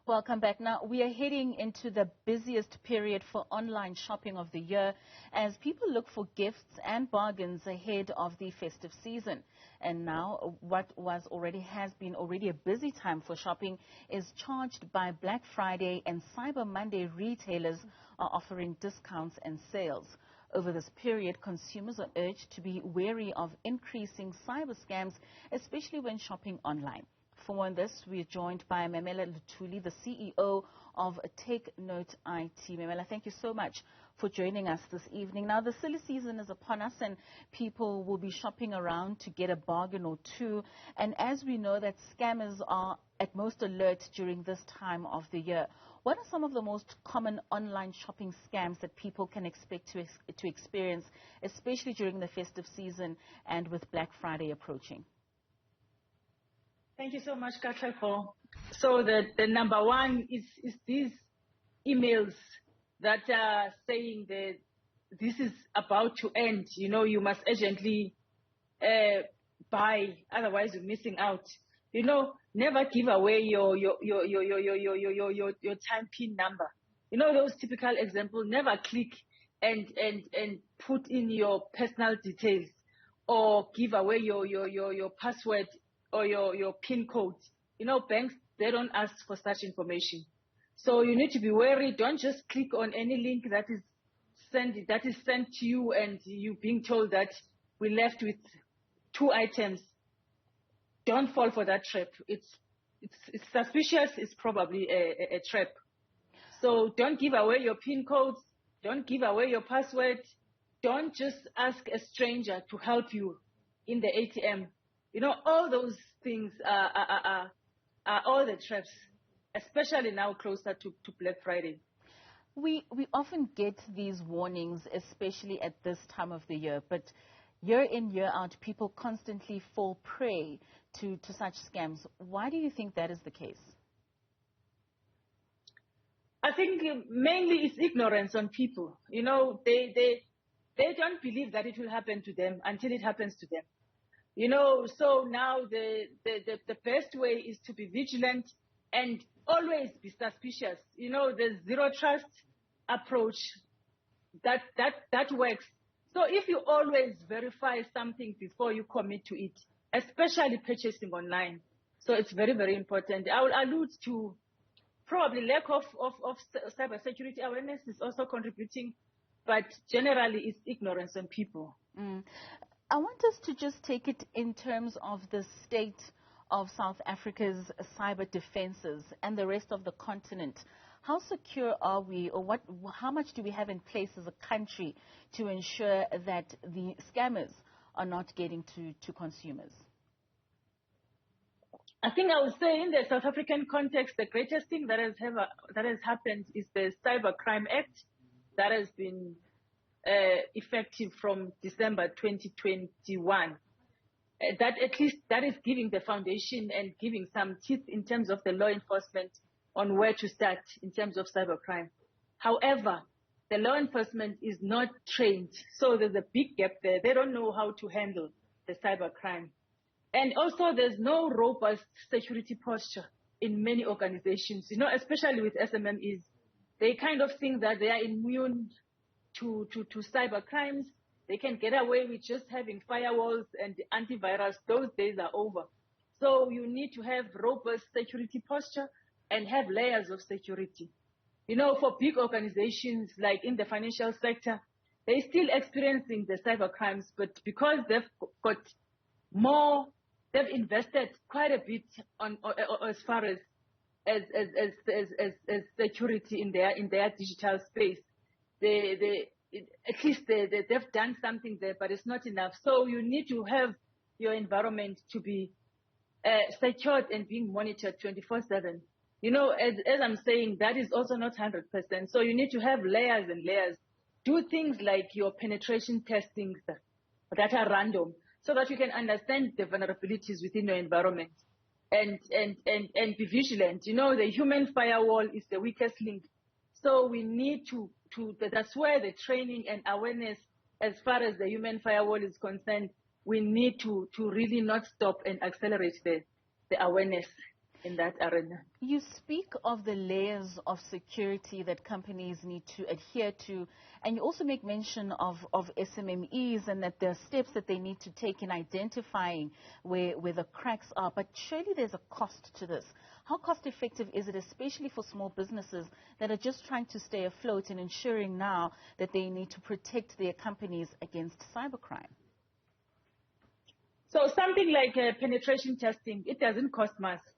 Welcome back. Now, we are heading into the busiest period for online shopping of the year as people look for gifts and bargains ahead of the festive season. And now, what has been already a busy time for shopping is charged by Black Friday, and Cyber Monday retailers are offering discounts and sales. Over this period, consumers are urged to be wary of increasing cyber scams, especially when shopping online. For more on this, we are joined by Mamela Luthuli, the CEO of Take Note IT. Mamela, thank you so much for joining us this evening. Now, the silly season is upon us and people will be shopping around to get a bargain or two. And as we know that scammers are at most alert during this time of the year, what are some of the most common online shopping scams that people can expect to experience, especially during the festive season and with Black Friday approaching? Thank you so much, Katlego. So the number one is these emails that are saying that this is about to end. You know, you must urgently buy, otherwise you're missing out. You know, never give away your time PIN number. You know those typical examples. Never click and put in your personal details or give away your password or your PIN code. You know, banks, they don't ask for such information. So you need to be wary. Don't just click on any link that is sent to you and you being told that we're left with 2 items. Don't fall for that trap. It's suspicious. It's probably a trap. So don't give away your PIN codes. Don't give away your password. Don't just ask a stranger to help you in the ATM. You know, all those things are all the traps, especially now closer to Black Friday. We often get these warnings, especially at this time of the year, but year in, year out, people constantly fall prey to such scams. Why do you think that is the case? I think mainly it's ignorance on people. You know, they don't believe that it will happen to them until it happens to them. You know, so now the best way is to be vigilant and always be suspicious. You know, the zero trust approach that works. So if you always verify something before you commit to it, especially purchasing online, so it's very, very important. I will allude to probably lack of cybersecurity awareness is also contributing, but generally it's ignorance on people. I want us to just take it in terms of the state of South Africa's cyber defenses and the rest of the continent. How secure are we, or how much do we have in place as a country to ensure that the scammers are not getting to consumers? I think I would say in the South African context, the greatest thing that has happened is the Cybercrime Act that has been effective from December 2021. That at least that is giving the foundation and giving some teeth in terms of the law enforcement on where to start in terms of cybercrime. However, the law enforcement is not trained, so there's a big gap there. They don't know how to handle the cybercrime. And also there's no robust security posture in many organizations, you know, especially with SMMEs. They kind of think that they are immune to cyber crimes. They can get away with just having firewalls and antivirus. Those days are over. So you need to have robust security posture and have layers of security. You know, for big organizations like in the financial sector, they're still experiencing the cyber crimes, but because they've got more, they've invested quite a bit on as far as security in their digital space. At least they've done something there, but it's not enough. So you need to have your environment to be secured and being monitored 24/7. You know, as I'm saying, that is also not 100%. So you need to have layers and layers. Do things like your penetration testing that are random, so that you can understand the vulnerabilities within your environment and be vigilant. You know, the human firewall is the weakest link. So we need to that's where the training and awareness as far as the human firewall is concerned, we need to really not stop and accelerate the awareness. in that arena. You speak of the layers of security that companies need to adhere to, and you also make mention of SMMEs and that there are steps that they need to take in identifying where the cracks are. But surely there's a cost to this. How cost effective is it, especially for small businesses that are just trying to stay afloat and ensuring now that they need to protect their companies against cybercrime? So something like penetration testing, it doesn't cost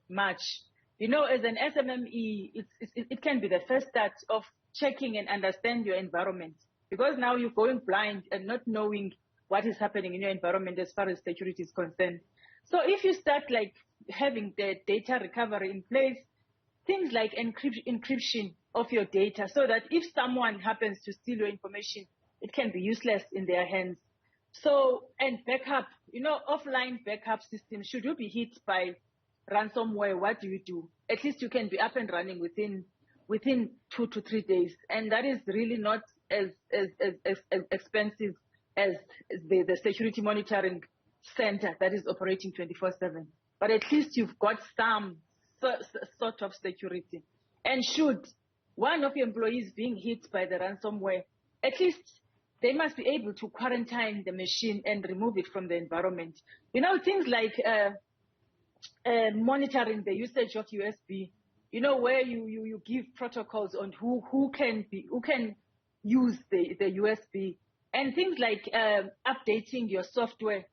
much. You know, as an SMME, it can be the first start of checking and understand your environment. Because now you're going blind and not knowing what is happening in your environment as far as security is concerned. So if you start like having the data recovery in place, things like encryption of your data, so that if someone happens to steal your information, it can be useless in their hands. So, and backup, you know, offline backup system, should you be hit by ransomware, what do? At least you can be up and running within 2 to 3 days. And that is really not as expensive as the security monitoring center that is operating 24/7. But at least you've got some sort of security. And should one of your employees being hit by the ransomware, at least they must be able to quarantine the machine and remove it from the environment. You know, things like monitoring the usage of USB, you know, where you give protocols on who can use the USB, and things like updating your software.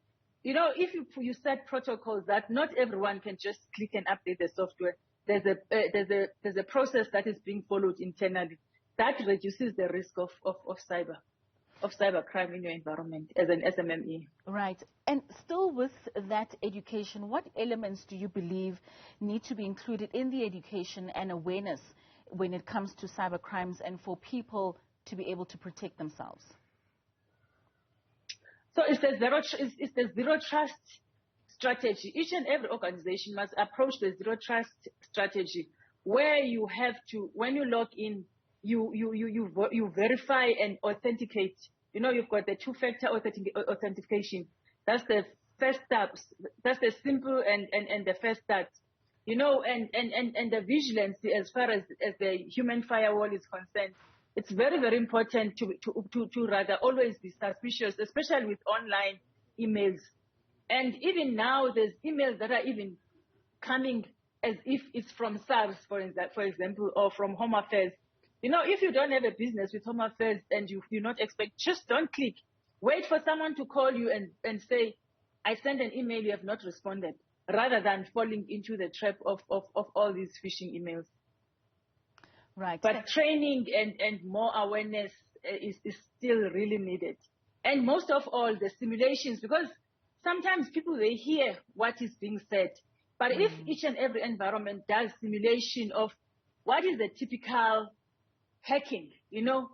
You know, if you set protocols that not everyone can just click and update the software, there's a process that is being followed internally that reduces the risk of cybercrime in your environment as an SMME. Right. And still with that education, what elements do you believe need to be included in the education and awareness when it comes to cybercrimes and for people to be able to protect themselves? So it's the zero trust strategy. Each and every organization must approach the zero trust strategy, where you have to, when you log in, you verify and authenticate. You know, you've got the two-factor authentication. That's the first step. That's the simple and the first step. You know, and the vigilance as far as the human firewall is concerned. It's very, very important to rather always be suspicious, especially with online emails. And even now, there's emails that are even coming as if it's from SARS, for example, or from Home Affairs. You know, if you don't have a business with Home Affairs and you do not expect, just don't click. Wait for someone to call you and say, I sent an email, you have not responded, rather than falling into the trap of all these phishing emails. Right. But training and more awareness is still really needed. And most of all, the simulations, because sometimes people, they hear what is being said. But if each and every environment does simulation of what is the typical hacking, you know,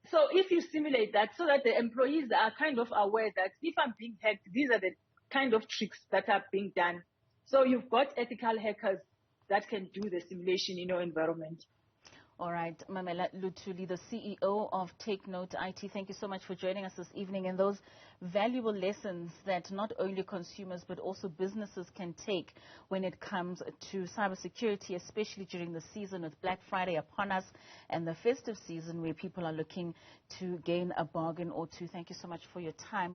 so if you simulate that so that the employees are kind of aware that if I'm being hacked, these are the kind of tricks that are being done. So you've got ethical hackers that can do the simulation in your environment. All right, Mamela Luthuli, the CEO of Take Note IT, thank you so much for joining us this evening, and those valuable lessons that not only consumers but also businesses can take when it comes to cybersecurity, especially during the season with Black Friday upon us and the festive season where people are looking to gain a bargain or two. Thank you so much for your time.